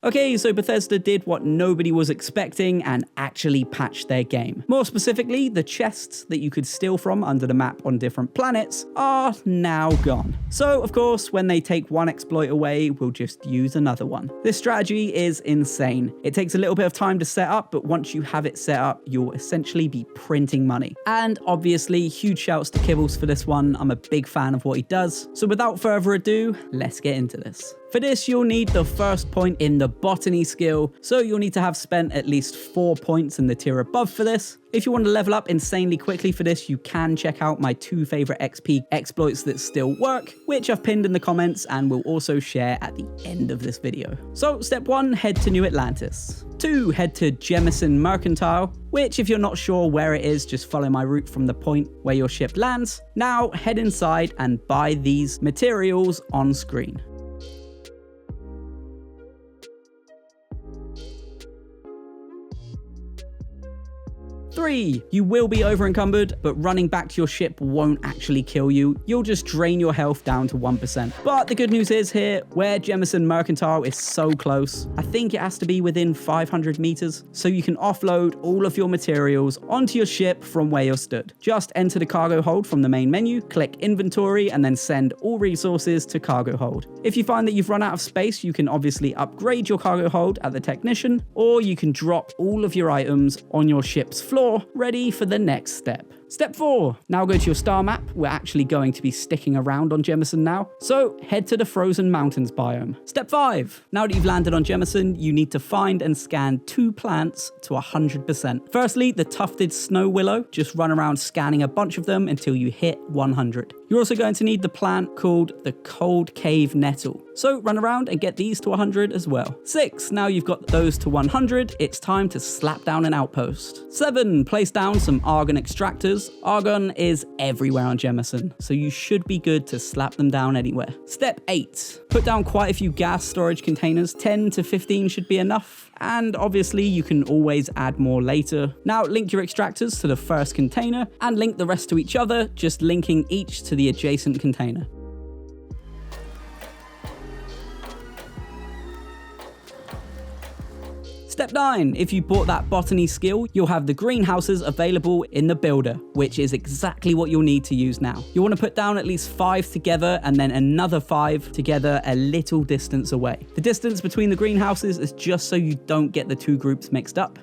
Okay, so Bethesda did what nobody was expecting and actually patched their game. More specifically, the chests that you could steal from under the map on different planets are now gone. So, of course, when they take one exploit away, we'll just use another one. This strategy is insane. It takes a little bit of time to set up, but once you have it set up, you'll essentially be printing money. And obviously, huge shouts to Kibbles for this one. I'm a big fan of what he does. So without further ado, let's get into this. For this, you'll need the first point in the botany skill, so you'll need to have spent at least 4 points in the tier above for this. If you want to level up insanely quickly for this, you can check out my 2 favorite XP exploits that still work, which I've pinned in the comments and will also share at the end of this video. So step 1, head to New Atlantis. 2, head to Jemison Mercantile, which if you're not sure where it is, just follow my route from the point where your ship lands. Now head inside and buy these materials on screen. 3, you will be over encumbered, but running back to your ship won't actually kill you. You'll just drain your health down to 1%. But the good news is here, where Jemison Mercantile is so close, I think it has to be within 500 meters, so you can offload all of your materials onto your ship from where you're stood. Just enter the cargo hold from the main menu, click inventory, and then send all resources to cargo hold. If you find that you've run out of space, you can obviously upgrade your cargo hold at the technician, or you can drop all of your items on your ship's floor, ready for the next step. Step 4, now go to your star map. We're actually going to be sticking around on Jemison now, so head to the Frozen Mountains biome. Step 5, now that you've landed on Jemison, you need to find and scan 2 plants to 100%. Firstly, the tufted snow willow, just run around scanning a bunch of them until you hit 100. You're also going to need the plant called the Cold Cave Nettle, so run around and get these to 100 as well. 6, now you've got those to 100, it's time to slap down an outpost. 7, place down some argon extractors. Argon is everywhere on Jemison, so you should be good to slap them down anywhere. Step 8, put down quite a few gas storage containers. 10 to 15 should be enough, and obviously you can always add more later. Now link your extractors to the first container and link the rest to each other, just linking each to the adjacent container. Step 9, if you bought that botany skill, you'll have the greenhouses available in the builder, which is exactly what you'll need to use now. You'll want to put down at least 5 together and then another 5 together a little distance away. The distance between the greenhouses is just so you don't get the 2 groups mixed up.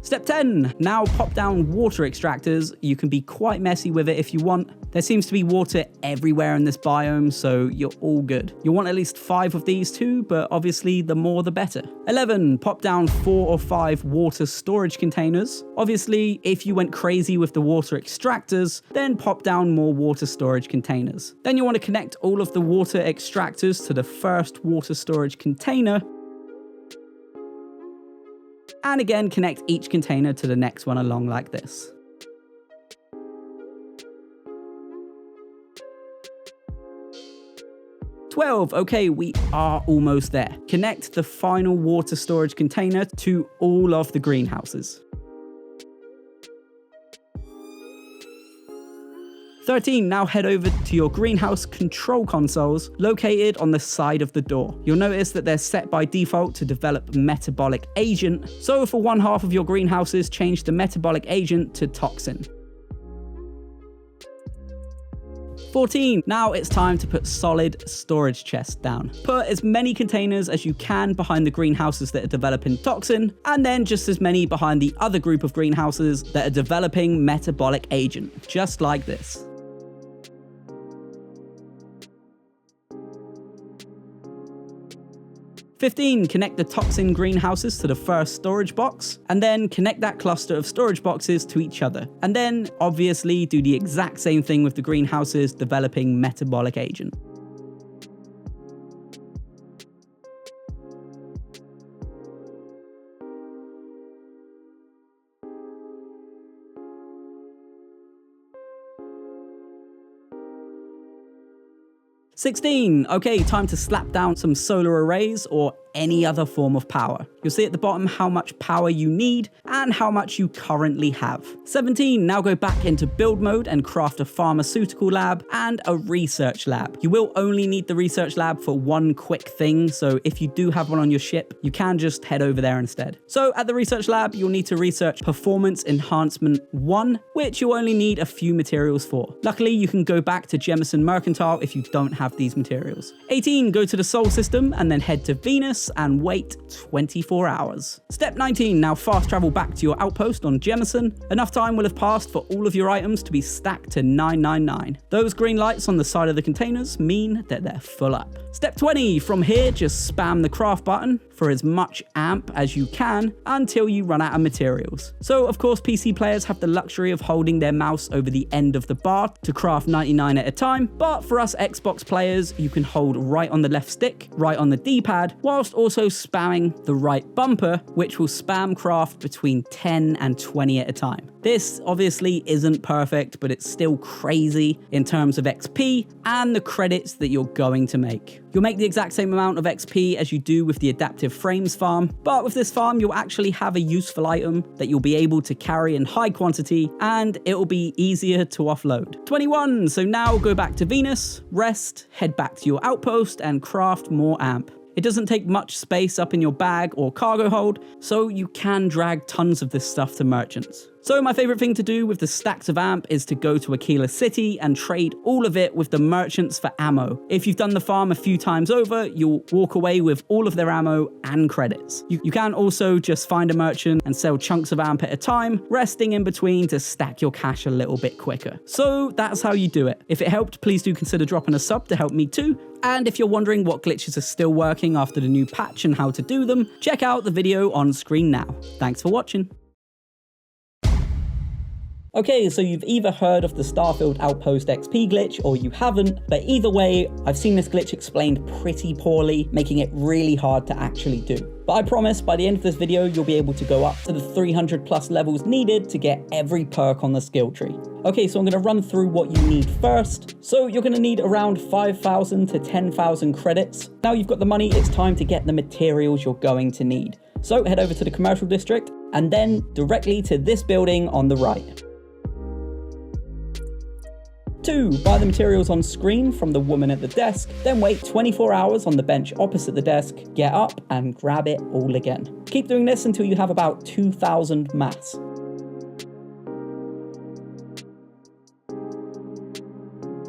Step 10, now pop down water extractors. You can be quite messy with it if you want. There seems to be water everywhere in this biome, so you're all good. You'll want at least 5 of these too, but obviously the more the better. 11, pop down 4 or 5 water storage containers. Obviously, if you went crazy with the water extractors, then pop down more water storage containers. Then you want to connect all of the water extractors to the first water storage container, and again connect each container to the next one along like this. Okay, we are almost there. Connect the final water storage container to all of the greenhouses. 13, now head over to your greenhouse control consoles located on the side of the door. You'll notice that they're set by default to develop metabolic agent, so for one half of your greenhouses, change the metabolic agent to toxin. 14, now it's time to put solid storage chests down. Put as many containers as you can behind the greenhouses that are developing toxin, and then just as many behind the other group of greenhouses that are developing metabolic agent, just like this. 15, connect the toxin greenhouses to the first storage box, and then connect that cluster of storage boxes to each other. And then, obviously, do the exact same thing with the greenhouses developing metabolic agent. Okay, time to slap down some solar arrays or any other form of power. You'll see at the bottom how much power you need and how much you currently have. 17, now go back into build mode and craft a pharmaceutical lab and a research lab. You will only need the research lab for one quick thing, so if you do have one on your ship, you can just head over there instead. So at the research lab, you'll need to research Performance Enhancement 1, which you'll only need a few materials for. Luckily, you can go back to Jemison Mercantile if you don't have these materials. 18, go to the Sol system and then head to Venus and wait 24 hours. Step 19, now fast travel back to your outpost on Jemison. Enough time will have passed for all of your items to be stacked to 999. Those green lights on the side of the containers mean that they're full up. Step 20, from here just spam the craft button for as much amp as you can until you run out of materials. So of course PC players have the luxury of holding their mouse over the end of the bar to craft 99 at a time, but for us Xbox players you can hold right on the left stick, right on the D-pad, whilst also spamming the right bumper, which will spam craft between 10 and 20 at a time. This obviously isn't perfect, but it's still crazy in terms of XP and the credits that you're going to make. You'll make the exact same amount of XP as you do with the Adaptive Frames farm, but with this farm you'll actually have a useful item that you'll be able to carry in high quantity and it'll be easier to offload. 21, so now go back to Venus, rest, head back to your outpost and craft more amp. It doesn't take much space up in your bag or cargo hold, so you can drag tons of this stuff to merchants. So my favorite thing to do with the stacks of amp is to go to Aquila City and trade all of it with the merchants for ammo. If you've done the farm a few times over, you'll walk away with all of their ammo and credits. You can also just find a merchant and sell chunks of amp at a time, resting in between to stack your cash a little bit quicker. So that's how you do it. If it helped, please do consider dropping a sub to help me too. And if you're wondering what glitches are still working after the new patch and how to do them, check out the video on screen now. Thanks for watching. Okay, so you've either heard of the Starfield Outpost XP glitch or you haven't, but either way, I've seen this glitch explained pretty poorly, making it really hard to actually do. But I promise by the end of this video, you'll be able to go up to the 300 plus levels needed to get every perk on the skill tree. Okay, so I'm gonna run through what you need first. So you're gonna need around 5,000 to 10,000 credits. Now you've got the money, it's time to get the materials you're going to need. So head over to the commercial district and then directly to this building on the right. 2, buy the materials on screen from the woman at the desk, then wait 24 hours on the bench opposite the desk, get up and grab it all again. Keep doing this until you have about 2,000 mass.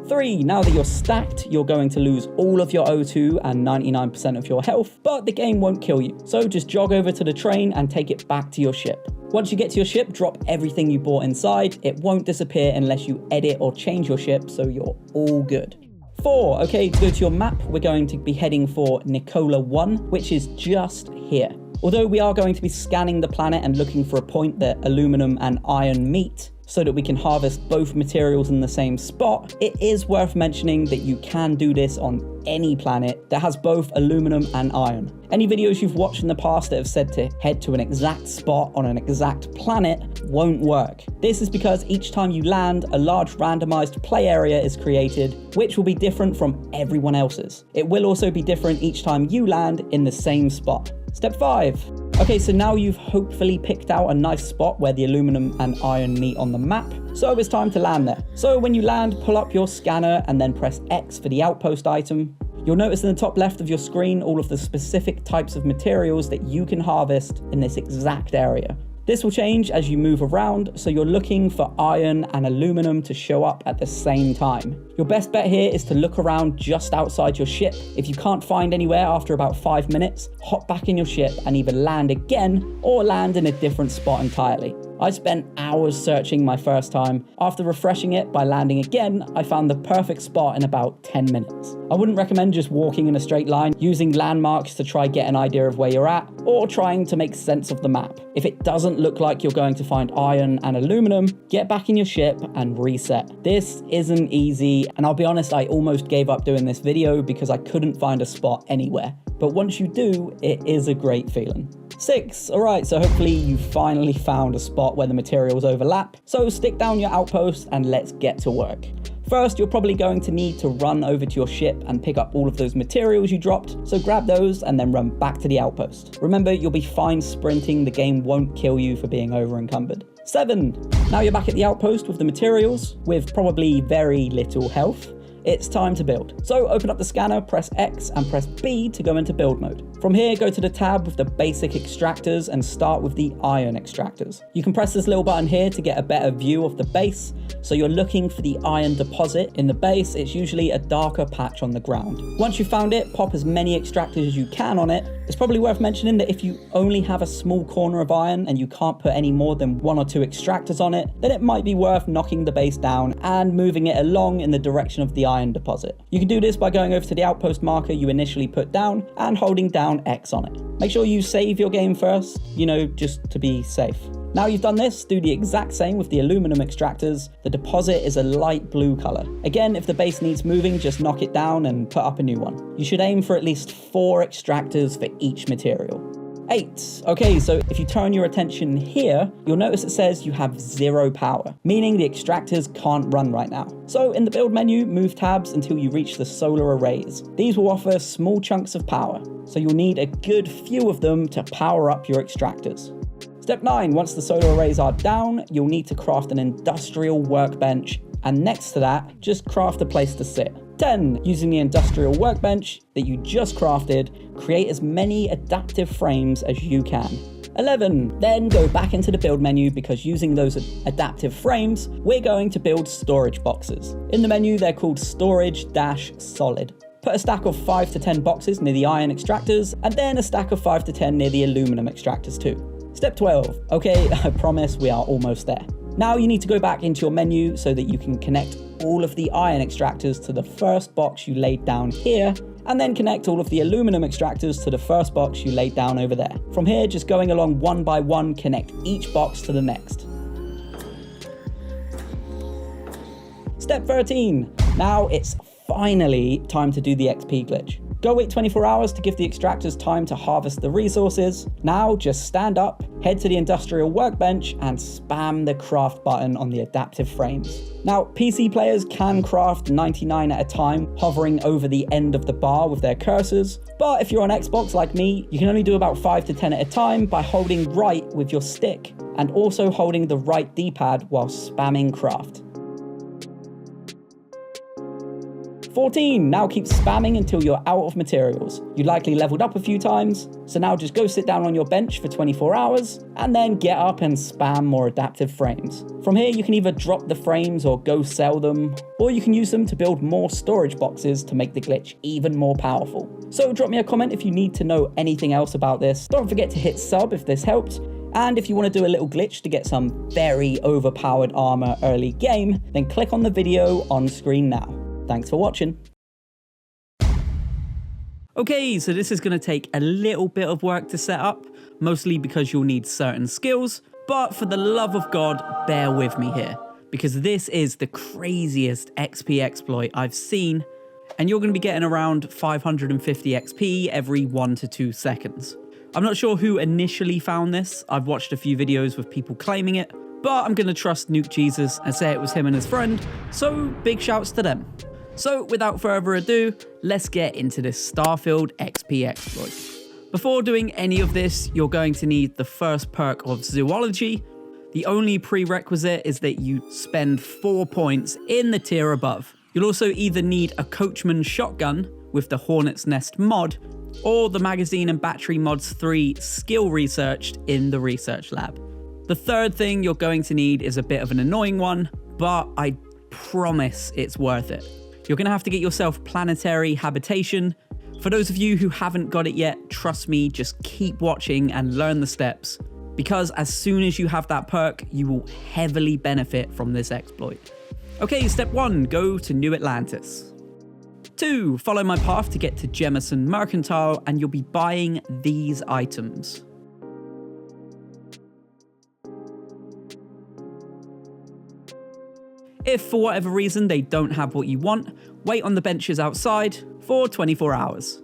3, now that you're stacked, you're going to lose all of your O2 and 99% of your health, but the game won't kill you. So just jog over to the train and take it back to your ship. Once you get to your ship, drop everything you bought inside. It won't disappear unless you edit or change your ship, so you're all good. 4, okay, to go to your map, we're going to be heading for Nicola 1, which is just here. Although we are going to be scanning the planet and looking for a point that aluminum and iron meet, so that we can harvest both materials in the same spot, it is worth mentioning that you can do this on any planet that has both aluminum and iron. Any videos you've watched in the past that have said to head to an exact spot on an exact planet won't work. This is because each time you land, a large randomized play area is created, which will be different from everyone else's. It will also be different each time you land in the same spot. Step 5. Okay, so now you've hopefully picked out a nice spot where the aluminum and iron meet on the map, so it's time to land there. So when you land, pull up your scanner and then press X for the outpost item. You'll notice in the top left of your screen all of the specific types of materials that you can harvest in this exact area. This will change as you move around, so you're looking for iron and aluminum to show up at the same time. Your best bet here is to look around just outside your ship. If you can't find anywhere after about 5 minutes, hop back in your ship and either land again or land in a different spot entirely. I spent hours searching my first time. After refreshing it by landing again, I found the perfect spot in about 10 minutes. I wouldn't recommend just walking in a straight line, using landmarks to try get an idea of where you're at, or trying to make sense of the map. If it doesn't look like you're going to find iron and aluminum, get back in your ship and reset. This isn't easy, and I'll be honest, I almost gave up doing this video because I couldn't find a spot anywhere. But once you do, it is a great feeling. 6, alright, so hopefully you finally found a spot where the materials overlap. So stick down your outpost and let's get to work. First, you're probably going to need to run over to your ship and pick up all of those materials you dropped, so grab those and then run back to the outpost. Remember, you'll be fine sprinting, the game won't kill you for being over encumbered. 7. Now you're back at the outpost with the materials, with probably very little health. It's time to build. So open up the scanner, press X and press B to go into build mode. From here, go to the tab with the basic extractors and start with the iron extractors. You can press this little button here to get a better view of the base. So you're looking for the iron deposit. In the base, it's usually a darker patch on the ground. Once you've found it, pop as many extractors as you can on it. It's probably worth mentioning that if you only have a small corner of iron and you can't put any more than 1 or 2 extractors on it, then it might be worth knocking the base down and moving it along in the direction of the iron deposit. You can do this by going over to the outpost marker you initially put down and holding down X on it. Make sure you save your game first, just to be safe. Now you've done this, do the exact same with the aluminum extractors. The deposit is a light blue color. Again, if the base needs moving, just knock it down and put up a new one. You should aim for at least 4 extractors for each material. 8. Okay, so if you turn your attention here, you'll notice it says you have 0 power, meaning the extractors can't run right now. So in the build menu, move tabs until you reach the solar arrays. These will offer small chunks of power, so you'll need a good few of them to power up your extractors. Step 9, once the solar arrays are down, you'll need to craft an industrial workbench, and next to that, just craft a place to sit. 10, using the industrial workbench that you just crafted, create as many adaptive frames as you can. 11, then go back into the build menu because using those adaptive frames, we're going to build storage boxes. In the menu, they're called storage-solid. Put a stack of 5 to 10 boxes near the iron extractors, and then a stack of 5 to 10 near the aluminum extractors too. Step 12. Okay, I promise we are almost there. Now you need to go back into your menu so that you can connect all of the iron extractors to the first box you laid down here, and then connect all of the aluminum extractors to the first box you laid down over there. From here, just going along one by one, connect each box to the next. Step 13. Now it's finally time to do the XP glitch. Go wait 24 hours to give the extractors time to harvest the resources. Now just stand up, head to the industrial workbench and spam the craft button on the adaptive frames. Now PC players can craft 99 at a time, hovering over the end of the bar with their cursors. But if you're on Xbox like me, you can only do about 5 to 10 at a time by holding right with your stick and also holding the right D-pad while spamming craft. 14, now keep spamming until you're out of materials. You likely leveled up a few times, so now just go sit down on your bench for 24 hours, and then get up and spam more adaptive frames. From here, you can either drop the frames or go sell them, or you can use them to build more storage boxes to make the glitch even more powerful. So drop me a comment if you need to know anything else about this. Don't forget to hit sub if this helped. And if you want to do a little glitch to get some very overpowered armor early game, then click on the video on screen now. Thanks for watching. Okay, so this is going to take a little bit of work to set up, mostly because you'll need certain skills, but for the love of God, bear with me here, because this is the craziest XP exploit I've seen, and you're going to be getting around 550 XP every 1 to 2 seconds. I'm not sure who initially found this. I've watched a few videos with people claiming it, but I'm going to trust Nuke Jesus and say it was him and his friend, so big shouts to them. So without further ado, let's get into this Starfield XP exploit. Before doing any of this, you're going to need the first perk of Zoology. The only prerequisite is that you spend 4 points in the tier above. You'll also either need a Coachman shotgun with the Hornet's Nest mod, or the magazine and battery mods 3 skill researched in the research lab. The third thing you're going to need is a bit of an annoying one, but I promise it's worth it. You're going to have to get yourself planetary habitation. For those of you who haven't got it yet, trust me, just keep watching and learn the steps, because as soon as you have that perk, you will heavily benefit from this exploit. Okay, step 1, go to New Atlantis. 2, follow my path to get to Jemison Mercantile, and you'll be buying these items. If for whatever reason they don't have what you want, wait on the benches outside for 24 hours.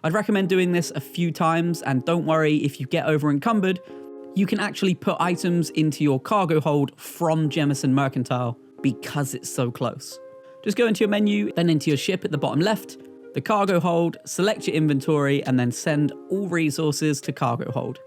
I'd recommend doing this a few times, and don't worry if you get over encumbered, you can actually put items into your cargo hold from Jemison Mercantile because it's so close. Just go into your menu, then into your ship at the bottom left, the cargo hold, select your inventory, and then send all resources to cargo hold.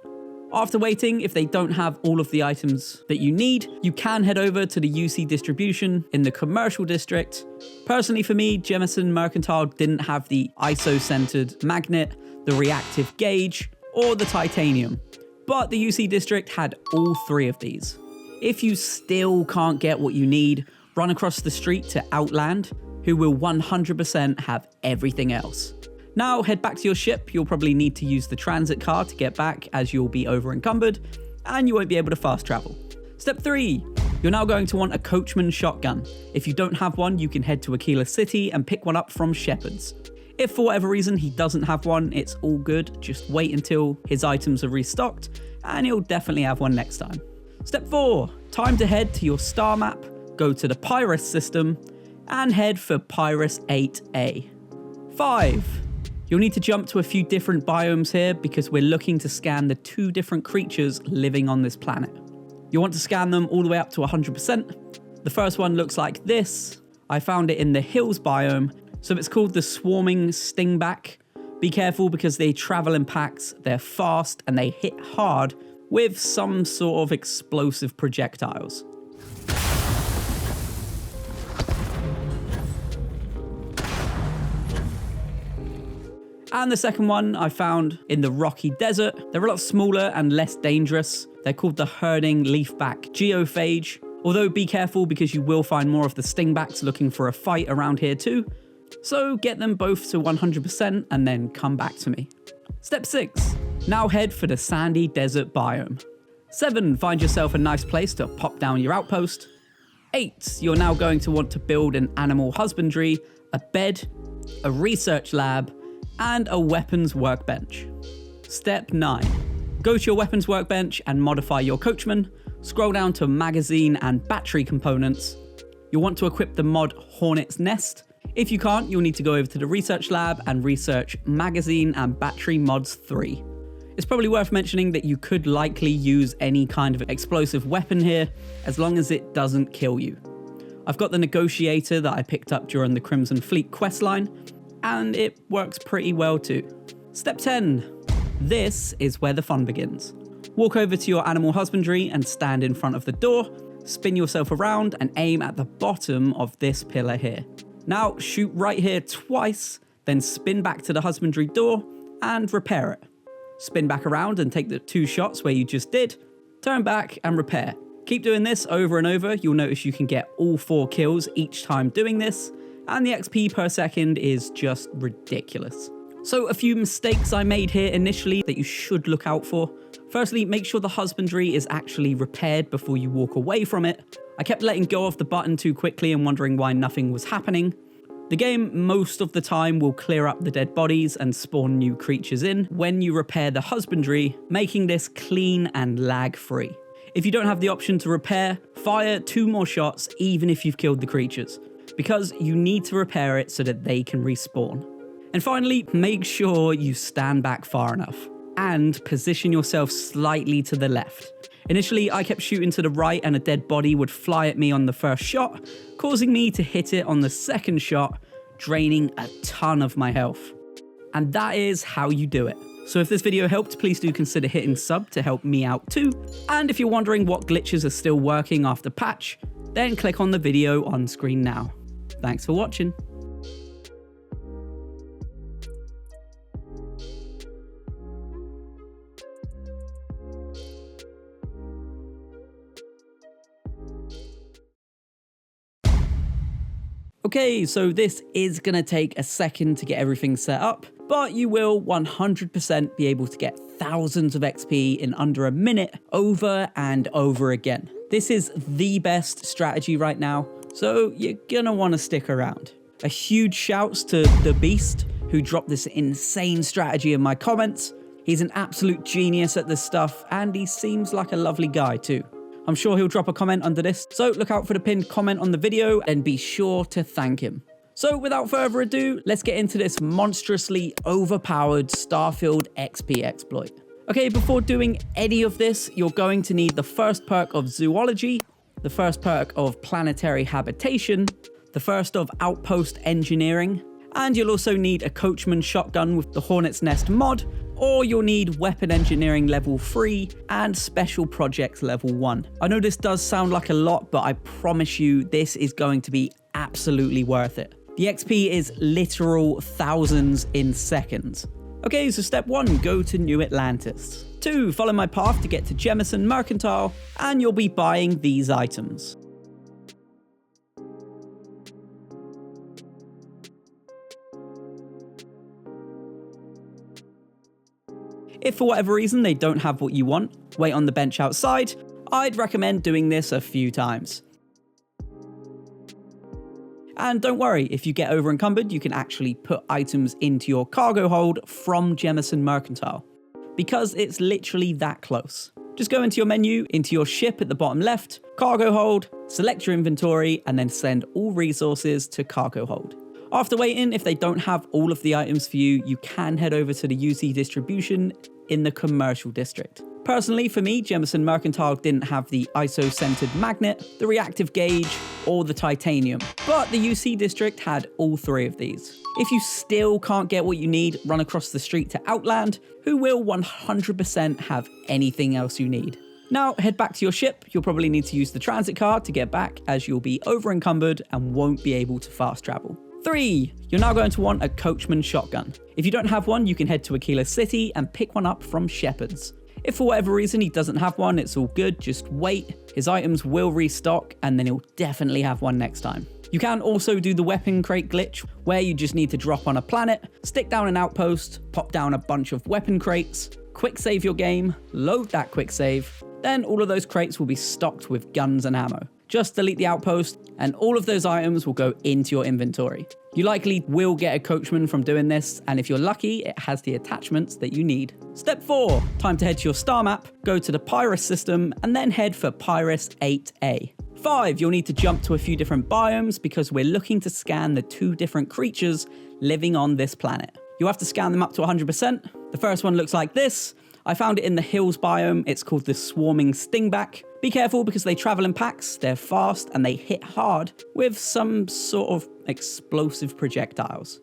After waiting, if they don't have all of the items that you need, you can head over to the UC distribution in the commercial district. Personally for me, Jemison Mercantile didn't have the ISO-centered magnet, the reactive gauge, or the titanium, but the UC district had all three of these. If you still can't get what you need, run across the street to Outland, who will 100% have everything else. Now head back to your ship. You'll probably need to use the transit car to get back as you'll be over encumbered and you won't be able to fast travel. Step 3, you're now going to want a coachman shotgun. If you don't have one, you can head to Aquila City and pick one up from Shepard's. If for whatever reason he doesn't have one, it's all good. Just wait until his items are restocked and he'll definitely have one next time. Step 4, time to head to your star map, go to the Pyrus system and head for Pyrus 8A. 5, you'll need to jump to a few different biomes here because we're looking to scan the 2 different creatures living on this planet. You want to scan them all the way up to 100%. The first one looks like this. I found it in the hills biome, so it's called the swarming stingback. Be careful because they travel in packs, they're fast, and they hit hard with some sort of explosive projectiles. And the second one I found in the rocky desert. They're a lot smaller and less dangerous. They're called the herding leafback geophage. Although be careful because you will find more of the stingbacks looking for a fight around here too. So get them both to 100% and then come back to me. Step 6, now head for the sandy desert biome. 7, find yourself a nice place to pop down your outpost. 8, you're now going to want to build an animal husbandry, a bed, a research lab, and a weapons workbench. Step 9, go to your weapons workbench and modify your coachman. Scroll down to magazine and battery components. You'll want to equip the mod Hornet's Nest. If you can't, you'll need to go over to the research lab and research magazine and battery mods 3. It's probably worth mentioning that you could likely use any kind of explosive weapon here, as long as it doesn't kill you. I've got the negotiator that I picked up during the Crimson Fleet questline, and it works pretty well too. Step 10, this is where the fun begins. Walk over to your animal husbandry and stand in front of the door, spin yourself around and aim at the bottom of this pillar here. Now shoot right here twice, then spin back to the husbandry door and repair it. Spin back around and take the 2 shots where you just did, turn back and repair. Keep doing this over and over. You'll notice you can get all 4 kills each time doing this, and the XP per second is just ridiculous. So a few mistakes I made here initially that you should look out for. Firstly, make sure the husbandry is actually repaired before you walk away from it. I kept letting go of the button too quickly and wondering why nothing was happening. The game most of the time will clear up the dead bodies and spawn new creatures in when you repair the husbandry, making this clean and lag-free. If you don't have the option to repair, fire 2 more shots even if you've killed the creatures, because you need to repair it so that they can respawn. And finally, make sure you stand back far enough and position yourself slightly to the left. Initially, I kept shooting to the right and a dead body would fly at me on the first shot, causing me to hit it on the second shot, draining a ton of my health. And that is how you do it. So if this video helped, please do consider hitting sub to help me out too. And if you're wondering what glitches are still working after patch, then click on the video on screen now. Thanks for watching. Okay, so this is going to take a second to get everything set up, but you will 100% be able to get thousands of XP in under a minute over and over again. This is the best strategy right now, so you're going to want to stick around. A huge shouts to The Beast, who dropped this insane strategy in my comments. He's an absolute genius at this stuff, and he seems like a lovely guy too. I'm sure he'll drop a comment under this, so look out for the pinned comment on the video and be sure to thank him. So without further ado, let's get into this monstrously overpowered Starfield XP exploit. Okay, before doing any of this, you're going to need the first perk of Zoology, the first perk of planetary habitation, the first of Outpost engineering, and you'll also need a coachman shotgun with the Hornet's Nest mod, or you'll need weapon engineering level 3 and special projects level 1. I know this does sound like a lot, but I promise you this is going to be absolutely worth it. The XP is literal thousands in seconds. Okay, so step 1, go to New Atlantis. 2, follow my path to get to Jemison Mercantile, and you'll be buying these items. If for whatever reason they don't have what you want, wait on the bench outside. I'd recommend doing this a few times. And don't worry, if you get over encumbered, you can actually put items into your cargo hold from Jemison Mercantile, because it's literally that close. Just go into your menu, into your ship at the bottom left, cargo hold, select your inventory, and then send all resources to cargo hold. After waiting, if they don't have all of the items for you, you can head over to the UC distribution in the commercial district. Personally, for me, Jemison Mercantile didn't have the ISO-centered magnet, the reactive gauge, or the titanium, but the UC district had all 3 of these. If you still can't get what you need, run across the street to Outland, who will 100% have anything else you need. Now, head back to your ship. You'll probably need to use the transit card to get back, as you'll be over encumbered and won't be able to fast travel. 3, you're now going to want a coachman shotgun. If you don't have one, you can head to Aquila City and pick one up from Shepard's. If for whatever reason he doesn't have one, it's all good, just wait. His items will restock and then he'll definitely have one next time. You can also do the weapon crate glitch, where you just need to drop on a planet, stick down an outpost, pop down a bunch of weapon crates, quick save your game, load that quick save, then all of those crates will be stocked with guns and ammo. Just delete the outpost and all of those items will go into your inventory. You likely will get a coachman from doing this, and if you're lucky, it has the attachments that you need. Step 4, time to head to your star map, go to the Pyrus system, and then head for Pyrus 8A. 5, you'll need to jump to a few different biomes because we're looking to scan the 2 different creatures living on this planet. You'll have to scan them up to 100%. The first one looks like this. I found it in the hills biome. It's called the Swarming Stingback. Be careful because they travel in packs, they're fast, and they hit hard with some sort of explosive projectiles.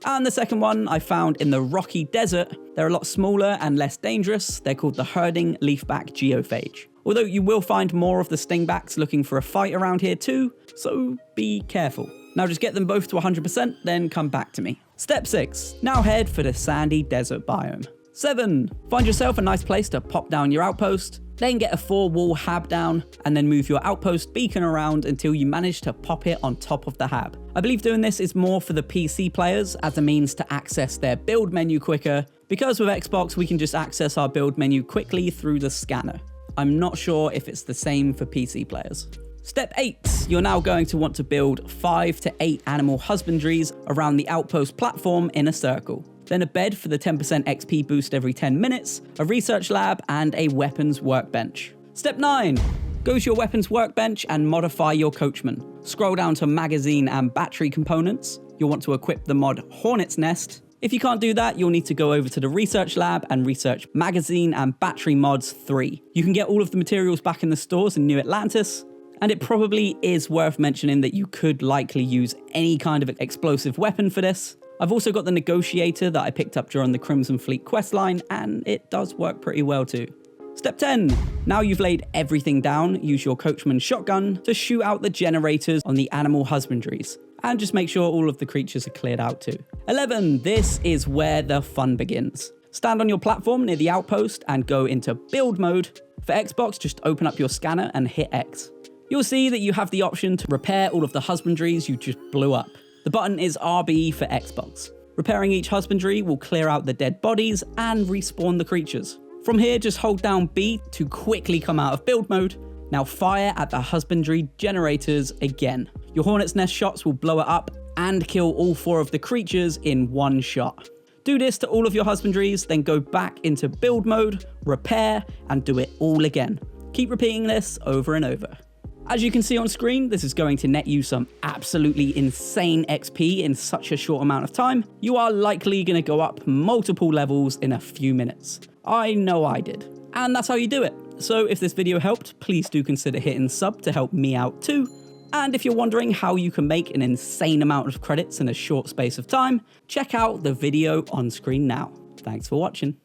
And the second one I found in the rocky desert. They're a lot smaller and less dangerous. They're called the Herding Leafback Geophage. Although you will find more of the Stingbacks looking for a fight around here too, so be careful. Now just get them both to 100%, then come back to me. Step 6, now head for the sandy desert biome. 7, find yourself a nice place to pop down your outpost, then get a 4-wall hab down, and then move your outpost beacon around until you manage to pop it on top of the hab. I believe doing this is more for the PC players as a means to access their build menu quicker, because with Xbox we can just access our build menu quickly through the scanner. I'm not sure if it's the same for PC players. Step 8, you're now going to want to build 5 to 8 animal husbandries around the outpost platform in a circle. Then a bed for the 10% XP boost every 10 minutes, a research lab, and a weapons workbench. Step 9, go to your weapons workbench and modify your coachman. Scroll down to magazine and battery components. You'll want to equip the mod Hornet's Nest. If you can't do that, you'll need to go over to the research lab and research magazine and battery mods 3. You can get all of the materials back in the stores in New Atlantis. And it probably is worth mentioning that you could likely use any kind of explosive weapon for this. I've also got the negotiator that I picked up during the Crimson Fleet questline, and it does work pretty well too. Step 10, now you've laid everything down, use your coachman shotgun to shoot out the generators on the animal husbandries. And just make sure all of the creatures are cleared out too. 11, this is where the fun begins. Stand on your platform near the outpost and go into build mode. For Xbox, just open up your scanner and hit X. You'll see that you have the option to repair all of the husbandries you just blew up. The button is RB for Xbox. Repairing each husbandry will clear out the dead bodies and respawn the creatures. From here, just hold down B to quickly come out of build mode. Now fire at the husbandry generators again. Your Hornet's Nest shots will blow it up and kill all 4 of the creatures in one shot. Do this to all of your husbandries, then go back into build mode, repair, and do it all again. Keep repeating this over and over. As you can see on screen, this is going to net you some absolutely insane XP in such a short amount of time. You are likely going to go up multiple levels in a few minutes. I know I did. And that's how you do it. So if this video helped, please do consider hitting sub to help me out too. And if you're wondering how you can make an insane amount of credits in a short space of time, check out the video on screen now. Thanks for watching.